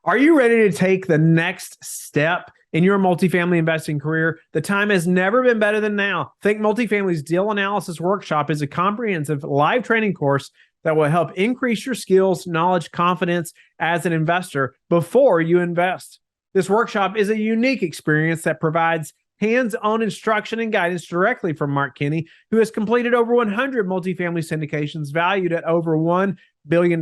Are you ready to take the next step in your multifamily investing career? The time has never been better than now. Think Multifamily's Deal Analysis Workshop is a comprehensive live training course that will help increase your skills, knowledge, confidence as an investor before you invest. This workshop is a unique experience that provides hands-on instruction and guidance directly from Mark Kinney, who has completed over 100 multifamily syndications valued at over $1 billion.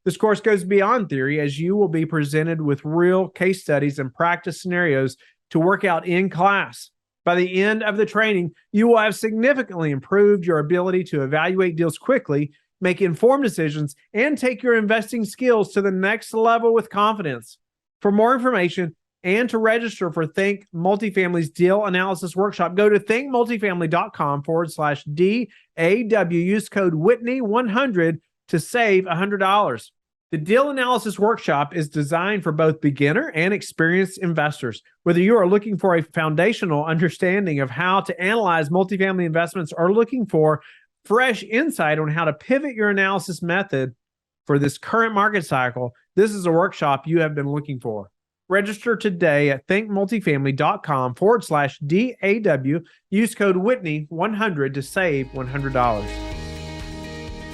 This course goes beyond theory, as you will be presented with real case studies and practice scenarios to work out in class. By the end of the training, you will have significantly improved your ability to evaluate deals quickly, make informed decisions, and take your investing skills to the next level with confidence. For more information and to register for Think Multifamily's Deal Analysis Workshop, go to thinkmultifamily.com/DAW. Use code Whitney100 to save $100. The Deal Analysis Workshop is designed for both beginner and experienced investors. Whether you are looking for a foundational understanding of how to analyze multifamily investments or looking for fresh insight on how to pivot your analysis method for this current market cycle, this is a workshop you have been looking for. Register today at thinkmultifamily.com/DAW. Use code Whitney100 to save $100.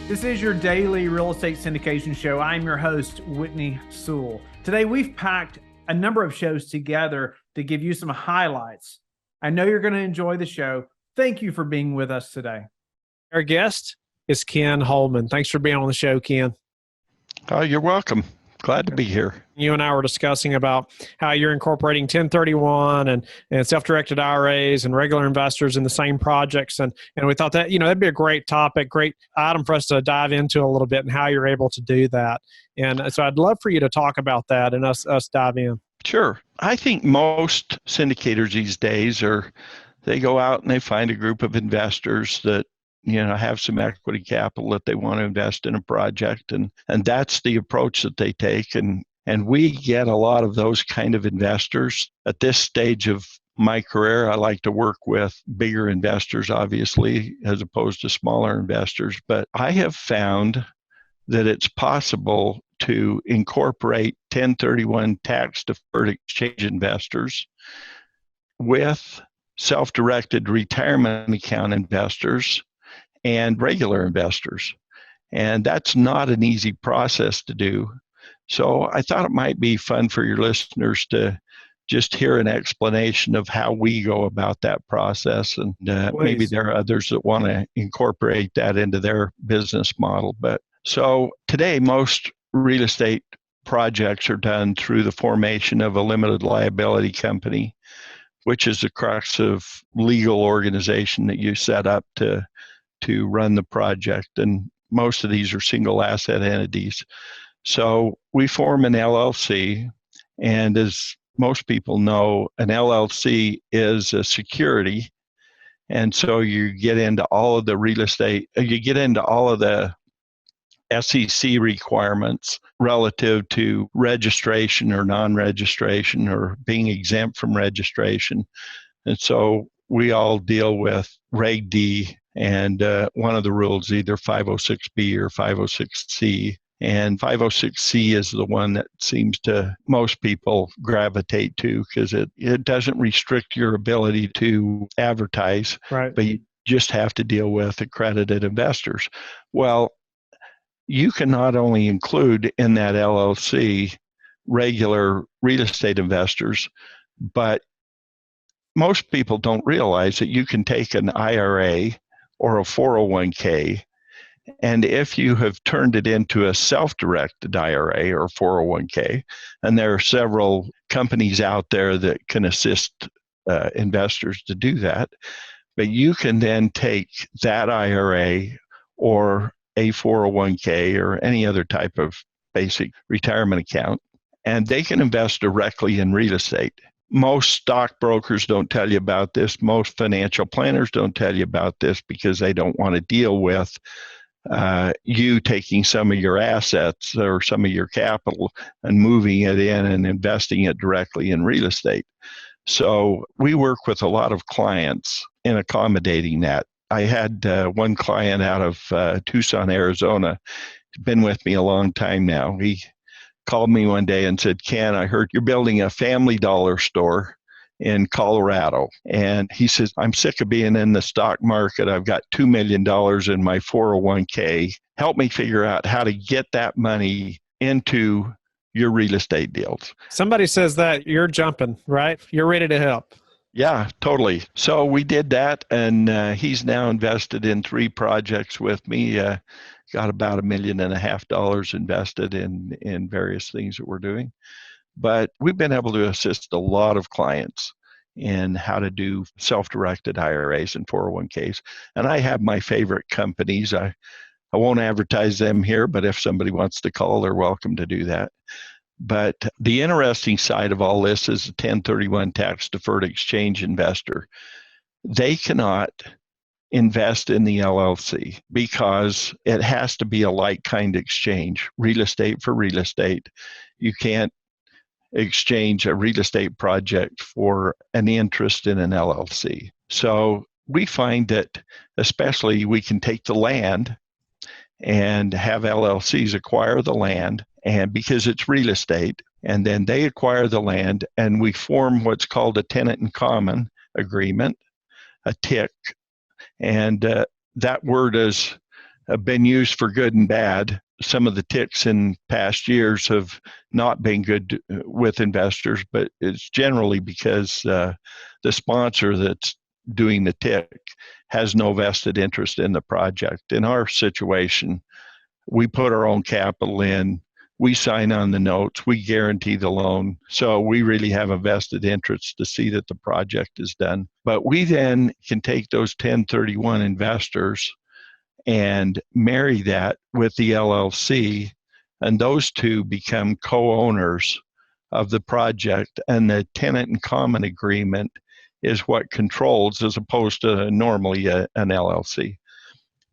This is your daily real estate syndication show. I'm your host, Whitney Sewell. Today, we've packed a number of shows together to give you some highlights. I know you're going to enjoy the show. Thank you for being with us today. Our guest is Ken Holman. Thanks for being on the show, Ken. Oh, you're welcome. Glad to be here. You and I were discussing about how you're incorporating 1031 and self-directed IRAs and regular investors in the same projects. And we thought that, that'd be a great topic, great item for us to dive into a little bit and how you're able to do that. And so I'd love for you to talk about that and us dive in. Sure. I think most syndicators these days they go out and they find a group of investors that have some equity capital that they want to invest in a project. And that's the approach that they take. And we get a lot of those kind of investors. At this stage of my career, I like to work with bigger investors, obviously, as opposed to smaller investors. But I have found that it's possible to incorporate 1031 tax-deferred exchange investors with self-directed retirement account investors and regular investors. And that's not an easy process to do. So I thought it might be fun for your listeners to just hear an explanation of how we go about that process. And maybe there are others that want to incorporate that into their business model. But so today, most real estate projects are done through the formation of a limited liability company, which is the crux of legal organization that you set up to run the project. And most of these are single asset entities. So we form an LLC. And as most people know, an LLC is a security. And so you get into all of the real estate, you get into all of the SEC requirements relative to registration or non-registration or being exempt from registration. And so we all deal with Reg D, and one of the rules, either 506B or 506C. And 506C is the one that seems to most people gravitate to because it doesn't restrict your ability to advertise, right? But you just have to deal with accredited investors. Well, you can not only include in that LLC regular real estate investors, but most people don't realize that you can take an IRA or a 401k, and if you have turned it into a self-directed IRA or 401k, and there are several companies out there that can assist investors to do that, but you can then take that IRA or a 401k or any other type of basic retirement account, and they can invest directly in real estate. Most stockbrokers don't tell you about this. Most financial planners don't tell you about this because they don't want to deal with you taking some of your assets or some of your capital and moving it in and investing it directly in real estate. So we work with a lot of clients in accommodating that. I had one client out of Tucson, Arizona. He's been with me a long time now. He called me one day and said, Ken, I heard you're building a Family Dollar store in Colorado. And he says, I'm sick of being in the stock market. I've got $2 million in my 401k. Help me figure out how to get that money into your real estate deals. Somebody says that, you're jumping, right? You're ready to help. Yeah, totally. So we did that, and he's now invested in 3 projects with me. Got about $1.5 million invested in various things that we're doing. But we've been able to assist a lot of clients in how to do self-directed IRAs and 401ks. And I have my favorite companies. I won't advertise them here, but if somebody wants to call, they're welcome to do that. But the interesting side of all this is a 1031 tax deferred exchange investor. They cannot invest in the LLC because it has to be a like-kind exchange, real estate for real estate. You can't exchange a real estate project for an interest in an LLC. So we find that especially we can take the land and have LLCs acquire the land, and because it's real estate, and then they acquire the land, and we form what's called a tenant in common agreement, a TIC, and that word has been used for good and bad. Some of the TICs in past years have not been good with investors, but it's generally because the sponsor that's doing the TIC has no vested interest in the project. In our situation, we put our own capital in, we sign on the notes, we guarantee the loan. So we really have a vested interest to see that the project is done. But we then can take those 1031 investors and marry that with the LLC, and those two become co-owners of the project, and the tenant in common agreement is what controls as opposed to normally an LLC.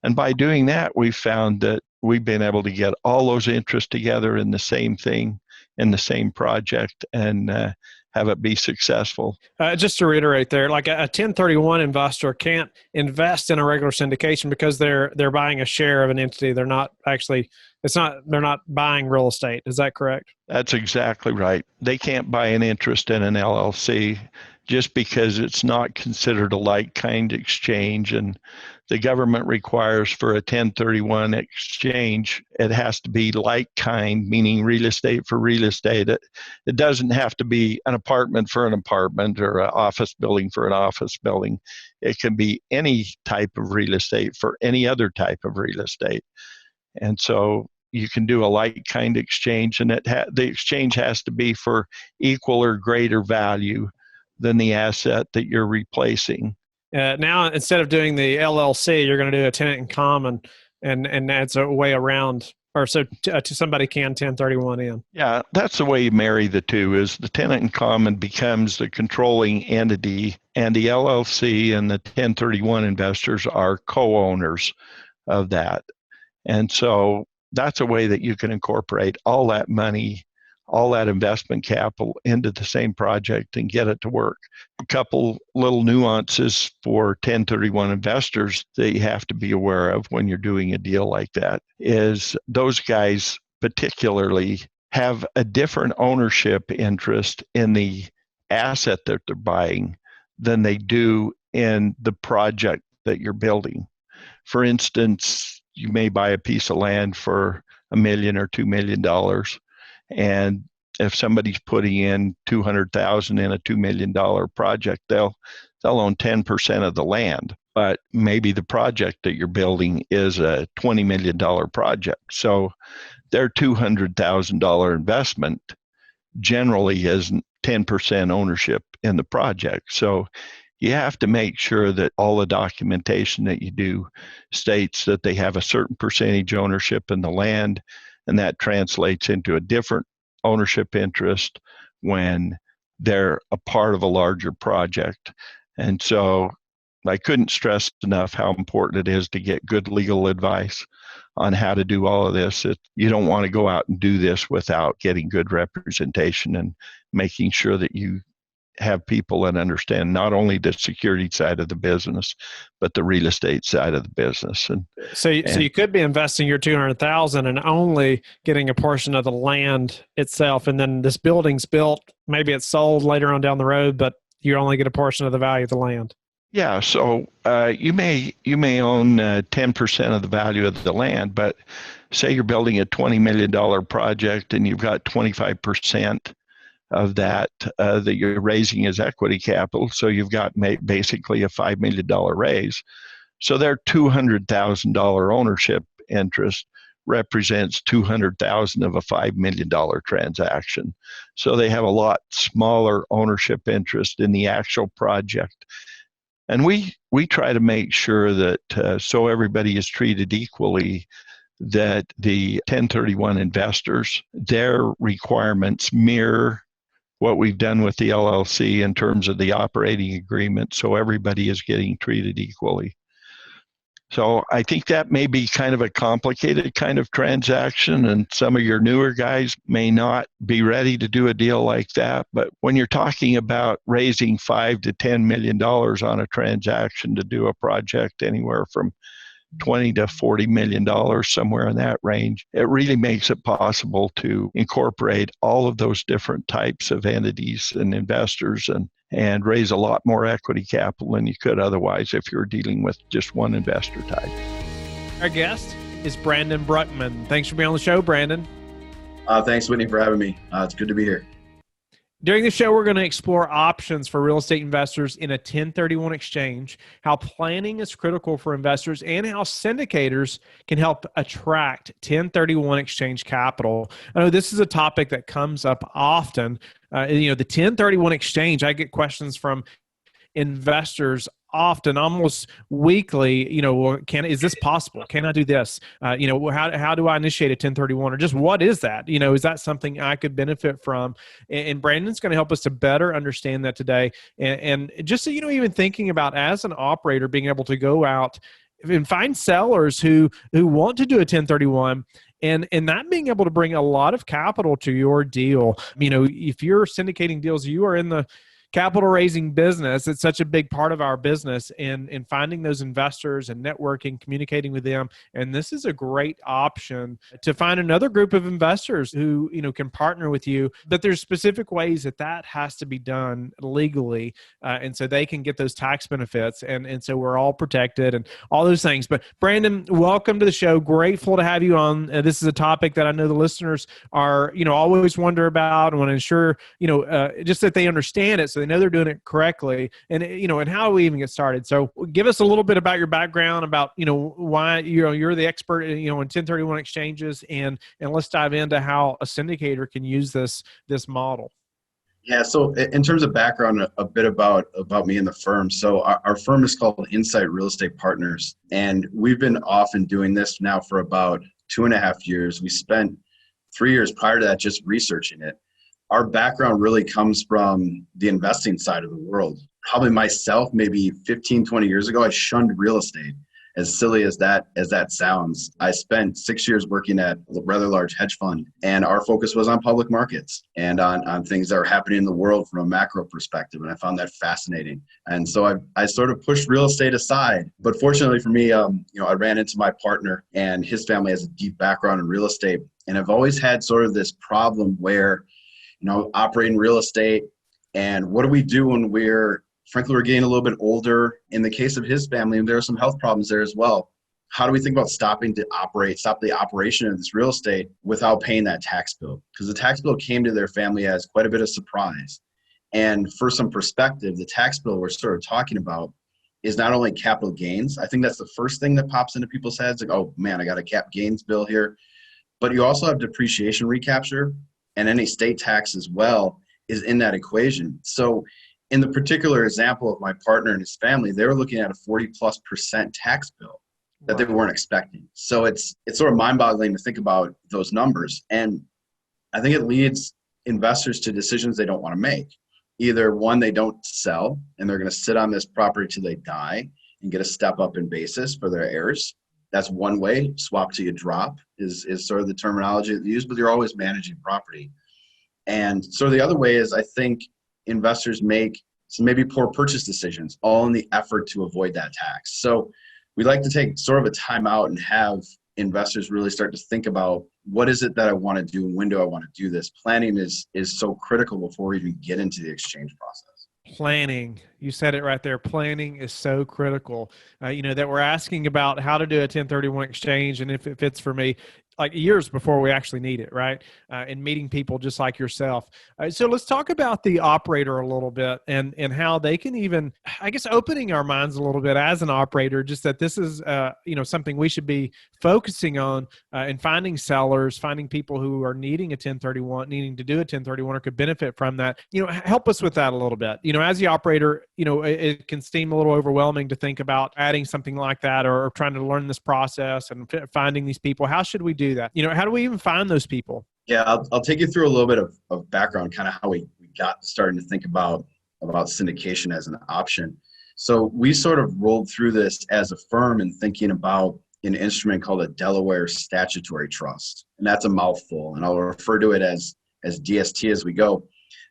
And by doing that, we found that we've been able to get all those interests together in the same thing, in the same project, and have it be successful. Just to reiterate there, like a 1031 investor can't invest in a regular syndication because they're buying a share of an entity. They're not buying real estate. Is that correct? That's exactly right. They can't buy an interest in an LLC just because it's not considered a like-kind exchange, and the government requires for a 1031 exchange, it has to be like-kind, meaning real estate for real estate. It doesn't have to be an apartment for an apartment or an office building for an office building. It can be any type of real estate for any other type of real estate. And so you can do a like-kind exchange, and the exchange has to be for equal or greater value than the asset that you're replacing. Now, instead of doing the LLC, you're going to do a tenant in common, and that's a way around, or so somebody can 1031 in. Yeah, that's the way you marry the two, is the tenant in common becomes the controlling entity, and the LLC and the 1031 investors are co-owners of that. And so that's a way that you can incorporate all that money, all that investment capital into the same project and get it to work. A couple little nuances for 1031 investors that you have to be aware of when you're doing a deal like that is those guys particularly have a different ownership interest in the asset that they're buying than they do in the project that you're building. For instance, you may buy a piece of land for $1 million or $2 million. And if somebody's putting in $200,000 in a $2 million project, they'll own 10% of the land. But maybe the project that you're building is a $20 million project. So their $200,000 investment generally is 10% ownership in the project. So you have to make sure that all the documentation that you do states that they have a certain percentage ownership in the land, and that translates into a different ownership interest when they're a part of a larger project. And so I couldn't stress enough how important it is to get good legal advice on how to do all of this. You don't want to go out and do this without getting good representation and making sure that you have people that understand not only the security side of the business, but the real estate side of the business. So you could be investing your 200,000 and only getting a portion of the land itself, and then this building's built. Maybe it's sold later on down the road, but you only get a portion of the value of the land. Yeah, so you may own 10% of the value of the land, but say you're building a $20 million project and you've got 25% of that that you're raising as equity capital. So you've got basically a $5 million raise. So their $200,000 ownership interest represents $200,000 of a $5 million transaction. So they have a lot smaller ownership interest in the actual project. And we try to make sure that so everybody is treated equally, that the 1031 investors, their requirements mirror what we've done with the LLC in terms of the operating agreement, so everybody is getting treated equally. So I think that may be kind of a complicated kind of transaction, and some of your newer guys may not be ready to do a deal like that. But when you're talking about raising $5 to $10 million on a transaction to do a project anywhere from $20 to $40 million, somewhere in that range, it really makes it possible to incorporate all of those different types of entities and investors and raise a lot more equity capital than you could otherwise if you're dealing with just one investor type. Our guest is Brandon Bruckman. Thanks for being on the show, Brandon. Thanks, Whitney, for having me. It's good to be here. During the show, we're going to explore options for real estate investors in a 1031 exchange, how planning is critical for investors, and how syndicators can help attract 1031 exchange capital. I know this is a topic that comes up often. The 1031 exchange, I get questions from investors often, almost weekly, is this possible? Can I do this? How do I initiate a 1031, or just what is that? Is that something I could benefit from? And Brandon's going to help us to better understand that today. And just so even thinking about, as an operator, being able to go out and find sellers who want to do a 1031, and that being able to bring a lot of capital to your deal. If you're syndicating deals, you are in the capital raising business. It's such a big part of our business, and finding those investors and networking, communicating with them. And this is a great option to find another group of investors who, can partner with you. But there's specific ways that has to be done legally. And so they can get those tax benefits. And so we're all protected and all those things. But Brandon, welcome to the show. Grateful to have you on. This is a topic that I know the listeners are, always wonder about, and want to ensure, just that they understand it, so they know they're doing it correctly, and and how do we even get started? So give us a little bit about your background, about why you're the expert in 1031 exchanges, and let's dive into how a syndicator can use this model. Yeah, so in terms of background, a bit about me and the firm. So our firm is called Insight Real Estate Partners, and we've been off and doing this now for about 2.5 years. We spent 3 years prior to that just researching it. Our background really comes from the investing side of the world. Probably myself, maybe 15, 20 years ago, I shunned real estate. As silly as that sounds, I spent 6 years working at a rather large hedge fund, and our focus was on public markets and on things that are happening in the world from a macro perspective. And I found that fascinating. And so I sort of pushed real estate aside. But fortunately for me, I ran into my partner, and his family has a deep background in real estate. And I've always had sort of this problem where operating real estate, and what do we do when we're getting a little bit older? In the case of his family, and there are some health problems there as well. How do we think about stop the operation of this real estate without paying that tax bill? Because the tax bill came to their family as quite a bit of surprise. And for some perspective, the tax bill we're sort of talking about is not only capital gains. I think that's the first thing that pops into people's heads, like, oh man, I got a cap gains bill here. But you also have depreciation recapture, and any state tax as well is in that equation. So in the particular example of my partner and his family, they were looking at a 40+% tax bill that they weren't expecting. So it's sort of mind-boggling to think about those numbers. And I think it leads investors to decisions they don't want to make. Either one, they don't sell, and they're going to sit on this property till they die and get a step up in basis for their heirs. That's one way. Swap till you drop is sort of the terminology that they use, but you're always managing property. And so the other way is, I think, investors make some maybe poor purchase decisions, all in the effort to avoid that tax. So we like to take sort of a time out and have investors really start to think about what is it that I want to do and when do I want to do this. Planning is so critical before we even get into the exchange process. Planning. You said it right there. Planning is so critical. That we're asking about how to do a 1031 exchange and if it fits for me, like years before we actually need it, right? And meeting people just like yourself. So let's talk about the operator a little bit and how they can even, I guess, opening our minds a little bit as an operator, just that this is, something we should be focusing on and finding sellers, finding people who are needing a 1031, needing to do a 1031 or could benefit from that. Help us with that a little bit. As the operator, it can seem a little overwhelming to think about adding something like that or trying to learn this process and finding these people. How should we do that? How do we even find those people? Yeah, I'll take you through a little bit of background, kind of how we got starting to think about syndication as an option. So we sort of rolled through this as a firm and thinking about an instrument called a Delaware Statutory Trust. And that's a mouthful, and I'll refer to it as DST as we go.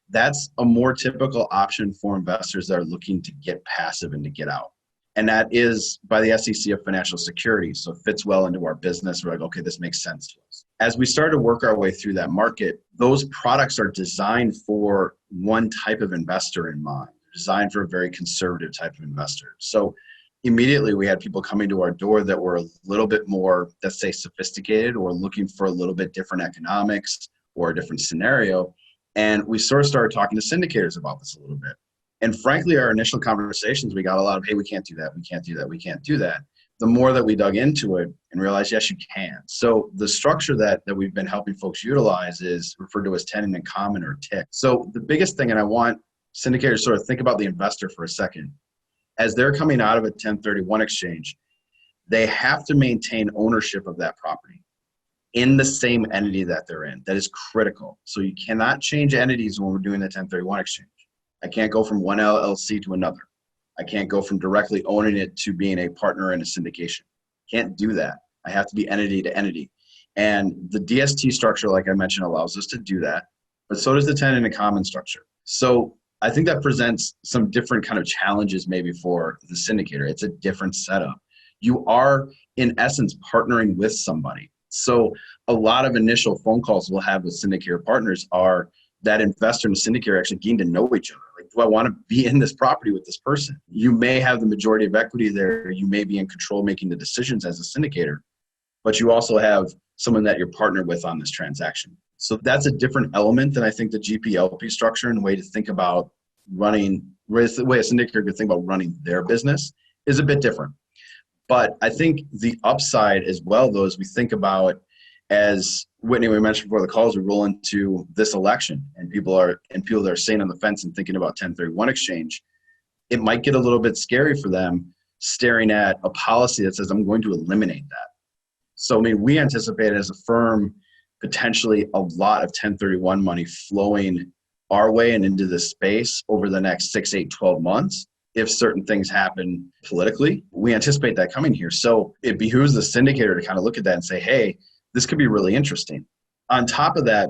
That's a more typical option for investors that are looking to get passive and to get out. And that is by the SEC of financial securities. So it fits well into our business. We're like, okay, this makes sense to us. As we start to work our way through that market, those products are designed for one type of investor in mind. They're designed for a very conservative type of investor. So immediately we had people coming to our door that were a little bit more, let's say, sophisticated or looking for a little bit different economics or a different scenario. And we sort of started talking to syndicators about this a little bit. And frankly, our initial conversations, we got a lot of, hey, we can't do that, we can't do that, we can't do that. The more that we dug into it and realized, yes, you can. So the structure that we've been helping folks utilize is referred to as tenant in common or TIC. So the biggest thing, and I want syndicators to sort of think about the investor for a second, as they're coming out of a 1031 exchange, they have to maintain ownership of that property in the same entity that they're in. That is critical. So you cannot change entities when we're doing the 1031 exchange. I can't go from one LLC to another. I can't go from directly owning it to being a partner in a syndication. Can't do that. I have to be entity to entity. And the DST structure, like I mentioned, allows us to do that, but so does the tenant in common structure. So I think that presents some different kind of challenges maybe for the syndicator. It's a different setup. You are, in essence, partnering with somebody. So a lot of initial phone calls we'll have with syndicator partners are that investor and the syndicator actually getting to know each other. Like, do I want to be in this property with this person? You may have the majority of equity there. You may be in control making the decisions as a syndicator, but you also have someone that you're partnered with on this transaction. So that's a different element than I think the GP-LP structure and the way to think about running, the way a syndicator could think about running their business is a bit different. But I think the upside as well, though, as we think about, as Whitney, we mentioned before the calls, we roll into this election and people that are staying on the fence and thinking about 1031 exchange, it might get a little bit scary for them staring at a policy that says, I'm going to eliminate that. So, I mean, we anticipate as a firm, potentially a lot of 1031 money flowing our way and into this space over the next 6, 8, 12 months. If certain things happen politically, we anticipate that coming here. So it behooves the syndicator to kind of look at that and say, hey, this could be really interesting. On top of that,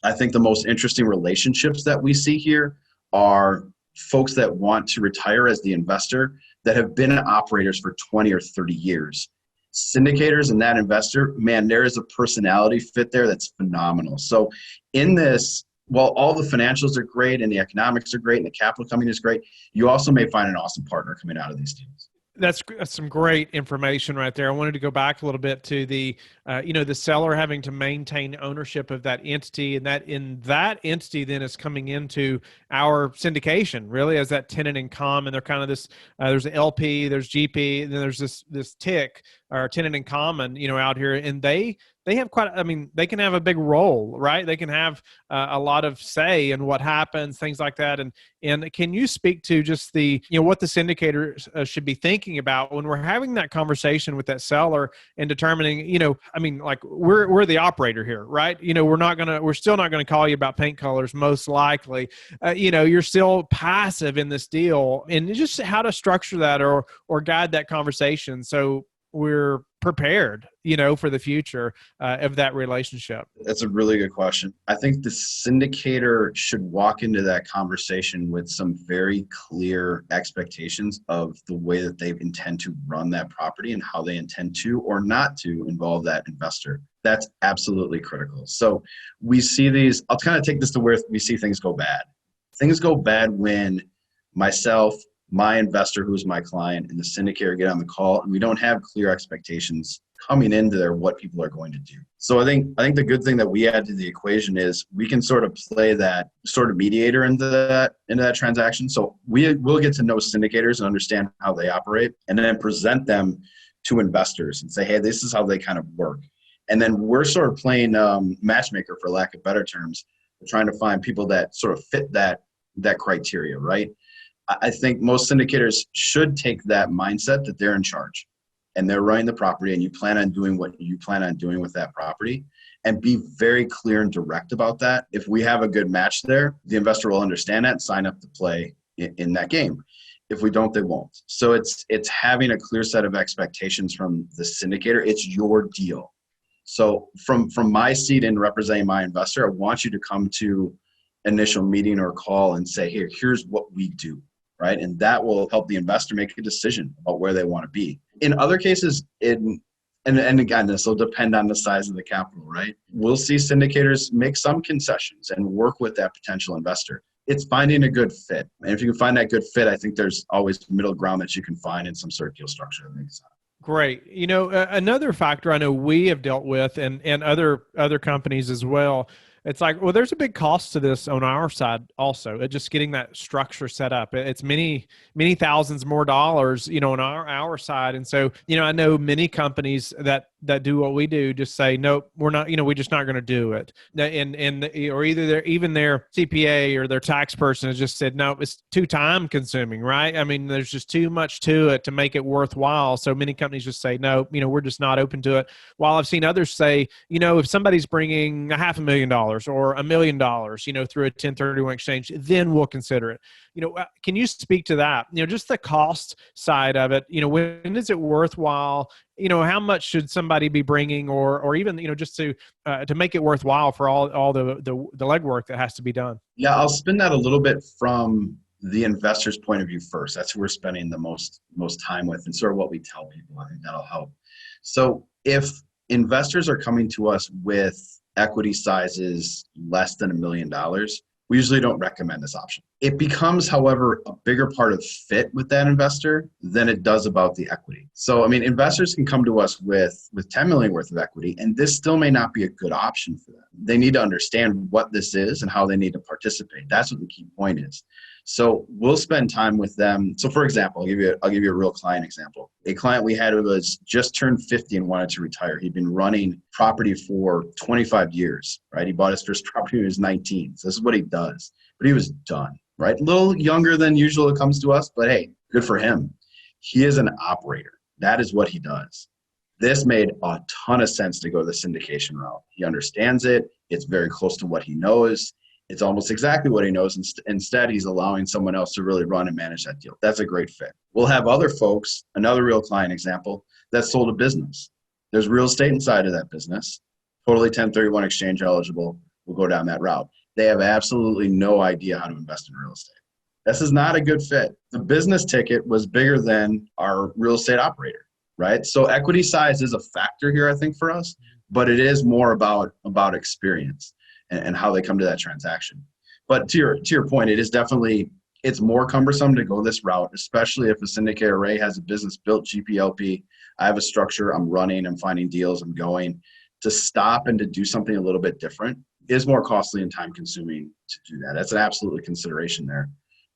I think the most interesting relationships that we see here are folks that want to retire as the investor that have been operators for 20 or 30 years. Syndicators and that investor, man, there is a personality fit there that's phenomenal. So in this, while all the financials are great and the economics are great and the capital coming is great, you also may find an awesome partner coming out of these deals. That's some great information right there. I wanted to go back a little bit to the, the seller having to maintain ownership of that entity, and that in that entity then is coming into our syndication really as that tenant in common. They're kind of this. There's an LP, there's GP, and then there's this TIC or tenant in common, out here, and they have they can have a big role, right? They can have a lot of say in what happens, things like that. And can you speak to just the, what the syndicators should be thinking about when we're having that conversation with that seller and determining, we're the operator here, right? We're still not going to call you about paint colors, most likely. You're still passive in this deal, and just how to structure that or guide that conversation so we're prepared for the future of that relationship? That's a really good question. I think the syndicator should walk into that conversation with some very clear expectations of the way that they intend to run that property and how they intend to or not to involve that investor. That's absolutely critical. So we see these, I'll kind of take this to where we see things go bad. Things go bad when myself, my investor, who's my client, and the syndicator get on the call, and we don't have clear expectations coming into there what people are going to do. So I think the good thing that we add to the equation is we can sort of play that sort of mediator into that transaction. So we'll get to know syndicators and understand how they operate, and then present them to investors and say, hey, this is how they kind of work. And then we're sort of playing matchmaker, for lack of better terms, trying to find people that sort of fit that criteria, right? I think most syndicators should take that mindset that they're in charge and they're running the property, and you plan on doing what you plan on doing with that property, and be very clear and direct about that. If we have a good match there, the investor will understand that and sign up to play in that game. If we don't, they won't. So it's having a clear set of expectations from the syndicator. It's your deal. So from my seat in representing my investor, I want you to come to initial meeting or call and say, here's what we do, right? And that will help the investor make a decision about where they want to be. In other cases, and again, this will depend on the size of the capital, right? We'll see syndicators make some concessions and work with that potential investor. It's finding a good fit. And if you can find that good fit, I think there's always middle ground that you can find in some sort of deal structure that makes sense. Great. Another factor I know we have dealt with, and other companies as well, it's like, well, there's a big cost to this on our side also, just getting that structure set up. It's many thousands more dollars, on our side. And so, I know many companies that do what we do just say, nope, we're not, we're just not going to do it. Or either their CPA or their tax person has just said, no, it's too time consuming, right? I mean, there's just too much to it to make it worthwhile. So many companies just say, no, we're just not open to it. While I've seen others say, if somebody's bringing $500,000 or $1 million, through a 1031 exchange, then we'll consider it. Can you speak to that? Just the cost side of it. When is it worthwhile? How much should somebody be bringing, or even just to make it worthwhile for all the legwork that has to be done? Yeah, I'll spin that a little bit from the investor's point of view first. That's who we're spending the most time with, and sort of what we tell people. I think that'll help. So if investors are coming to us with equity sizes less than $1 million, we usually don't recommend this option. It becomes, however, a bigger part of fit with that investor than it does about the equity. So, investors can come to us with 10 million worth of equity, and this still may not be a good option for them. They need to understand what this is and how they need to participate. That's what the key point is. So we'll spend time with them. So for example, I'll give you a real client example. A client we had who was just turned 50 and wanted to retire. He'd been running property for 25 years, right? He bought his first property when he was 19. So this is what he does. But he was done, right? A little younger than usual it comes to us, but hey, good for him. He is an operator. That is what he does. This made a ton of sense to go the syndication route. He understands it. It's very close to what he knows. It's almost exactly what he knows. Instead, he's allowing someone else to really run and manage that deal. That's a great fit. We'll have other folks, another real client example, that sold a business. There's real estate inside of that business, totally 1031 exchange eligible. We'll go down that route. They have absolutely no idea how to invest in real estate. This is not a good fit. The business ticket was bigger than our real estate operator, right? So equity size is a factor here, I think, for us, but it is more about experience and how they come to that transaction. But to your point, it's more cumbersome to go this route, especially if a syndicate array has a business built GPLP. I have a structure, I'm running, I'm finding deals, I'm going. To stop and to do something a little bit different is more costly and time consuming to do that. That's an absolute consideration there.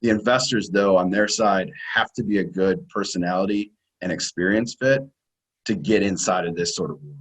The investors, though, on their side have to be a good personality and experience fit to get inside of this sort of world.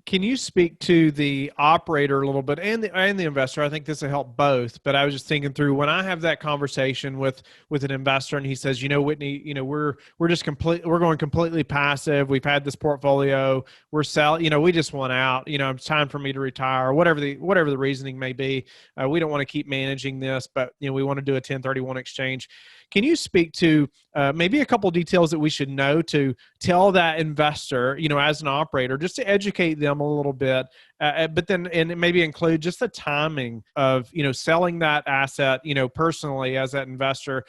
Can you speak to the operator a little bit and the investor? I think this will help both, but I was just thinking through when I have that conversation with an investor and he says, Whitney, we're going completely passive. We've had this portfolio, we're selling, we just want out, it's time for me to retire, whatever the reasoning may be. We don't want to keep managing this, but we want to do a 1031 exchange. Can you speak to maybe a couple details that we should know to tell that investor, as an operator, just to educate them a little bit, but then and maybe include just the timing of, selling that asset, personally as that investor,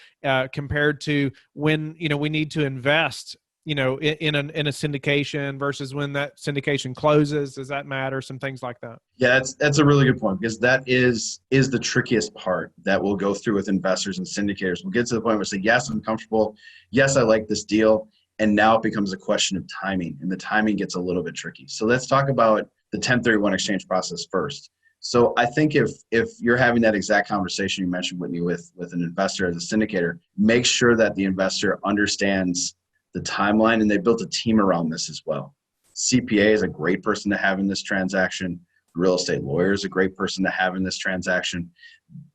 compared to when, we need to invest, in a syndication versus when that syndication closes. Does that matter? Some things like that. Yeah, that's a really good point, because that is the trickiest part that we'll go through with investors and syndicators. We'll get to the point where we say, yes, I'm comfortable. Yes, I like this deal. And now it becomes a question of timing, and the timing gets a little bit tricky. So let's talk about the 1031 exchange process first. So I think if you're having that exact conversation you mentioned, Whitney, with an investor as a syndicator, make sure that the investor understands the timeline, and they built a team around this as well. CPA is a great person to have in this transaction. Real estate lawyer is a great person to have in this transaction.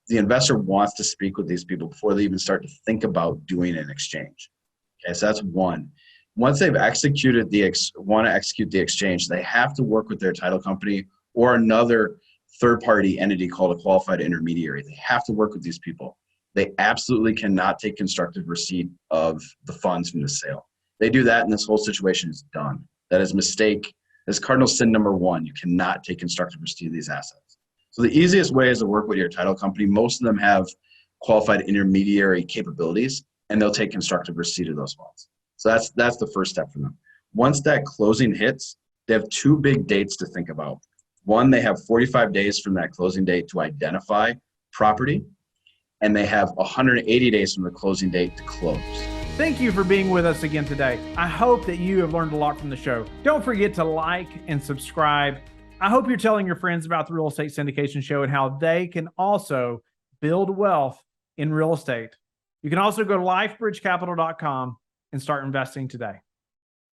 The investor wants to speak with these people before they even start to think about doing an exchange. Okay, so that's one. Once they've executed want to execute the exchange, they have to work with their title company or another third-party entity called a qualified intermediary. They have to work with these people. They absolutely cannot take constructive receipt of the funds from the sale. They do that, and this whole situation is done. That is mistake. That's cardinal sin number one. You cannot take constructive receipt of these assets. So the easiest way is to work with your title company. Most of them have qualified intermediary capabilities, and they'll take constructive receipt of those funds. So that's the first step for them. Once that closing hits, they have two big dates to think about. One, they have 45 days from that closing date to identify property, and they have 180 days from the closing date to close. Thank you for being with us again today. I hope that you have learned a lot from the show. Don't forget to like and subscribe. I hope you're telling your friends about the Real Estate Syndication Show and how they can also build wealth in real estate. You can also go to lifebridgecapital.com and start investing today.